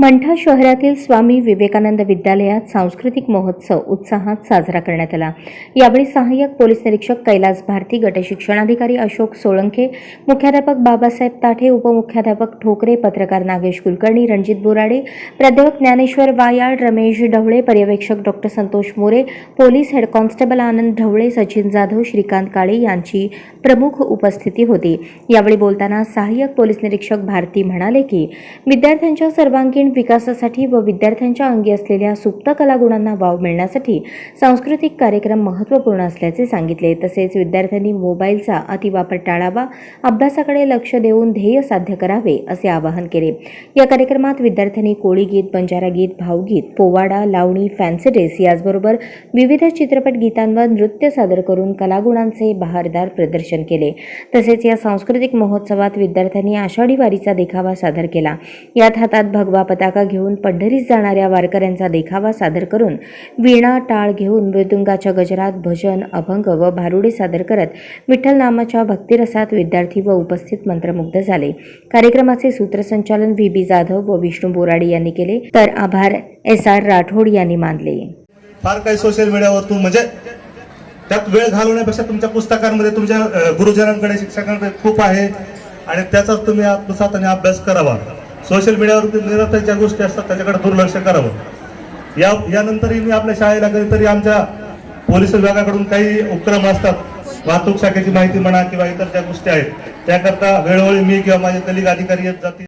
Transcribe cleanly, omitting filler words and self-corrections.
मंठा शहरातील स्वामी विवेकानंद विद्यालयात सांस्कृतिक महोत्सव उत्साहात साजरा करण्यात आला। यावेळी सहाय्यक पोलीस निरीक्षक कैलास भारती, गटशिक्षणाधिकारी अशोक सोळंके, मुख्याध्यापक बाबासाहेब ताठे, उपमुख्याध्यापक ठोकरे, पत्रकार नागेश कुलकर्णी, रणजित बोराडे, प्राध्यापक ज्ञानेश्वर वायाळ, रमेश ढवळे, पर्यवेक्षक डॉ. Santosh More, police head constable Anand Dhawale, Sachin Jadhav, Shrikant Kale यांची प्रमुख उपस्थिती होती। यावेळी बोलताना सहाय्यक पोलीस निरीक्षक भारती म्हणाले की विद्यार्थ्यांच्या सर्वांगीण विकासासाठी व विद्यार्थ्यांच्या अंगी असलेल्या सुप्त कलागुणांना वाव मिळण्यासाठी सांस्कृतिक कार्यक्रम महत्त्वपूर्ण असल्याचे सांगितले। तसेच विद्यार्थ्यांनी मोबाईलचा अतिवापर टाळावा, अभ्यासाकडे लक्ष देऊन ध्येय साध्य करावे असे आवाहन केले। या कार्यक्रमात विद्यार्थ्यांनी कोळी गीत, बंजारा गीत, भावगीत, पोवाडा, लावणी, फॅन्सी ड्रेस याचबरोबर विविध चित्रपट गीतांवर नृत्य सादर करून कलागुणांचे बहारदार प्रदर्शन केले। तसेच या सांस्कृतिक महोत्सवात विद्यार्थ्यांनी आषाढी वारीचा देखावा सादर केला। यात हातात भगवा पताका घेऊन पंढरीस जाणाऱ्या वारकऱ्यांचा देखावा सादर करून वीणा, टाळ घेऊन मृदुंगाच्या गजरात भजन, अभंग व भारुडे सादर करत विठ्ठल नामाच्या भक्तिरसात विद्यार्थी व उपस्थित मंत्रमुग्ध झाले। कार्यक्रमाचे सूत्रसंचालन व्ही.बी. जाधव व विष्णू बोराडे यांनी केले, तर आभार एस.आर. राठोड यांनी मानले। फार काही सोशल मीडियावर म्हणजे त्यात वेळ घालवण्यापेक्षा तुमच्या पुस्तकांमध्ये तुमच्या गुरुजनांकडे, शिक्षकांकडे खूप आहे आणि त्याचाच तुम्ही आत्मसात आणि अभ्यास करावा। सोशल मीडियावरती निरर्थक ज्या गोष्टी असतात त्याच्याकडे दुर्लक्ष करावं। यानंतरही मी आपल्या शाळेला कधीतरी आमच्या पोलीस विभागाकडून काही उपक्रम असतात, वाहतूक शाखेची माहिती म्हणा किंवा इतर ज्या गोष्टी आहेत त्याकरता वेळोवेळी मी किंवा माझे कलिग अधिकारी येत जातील।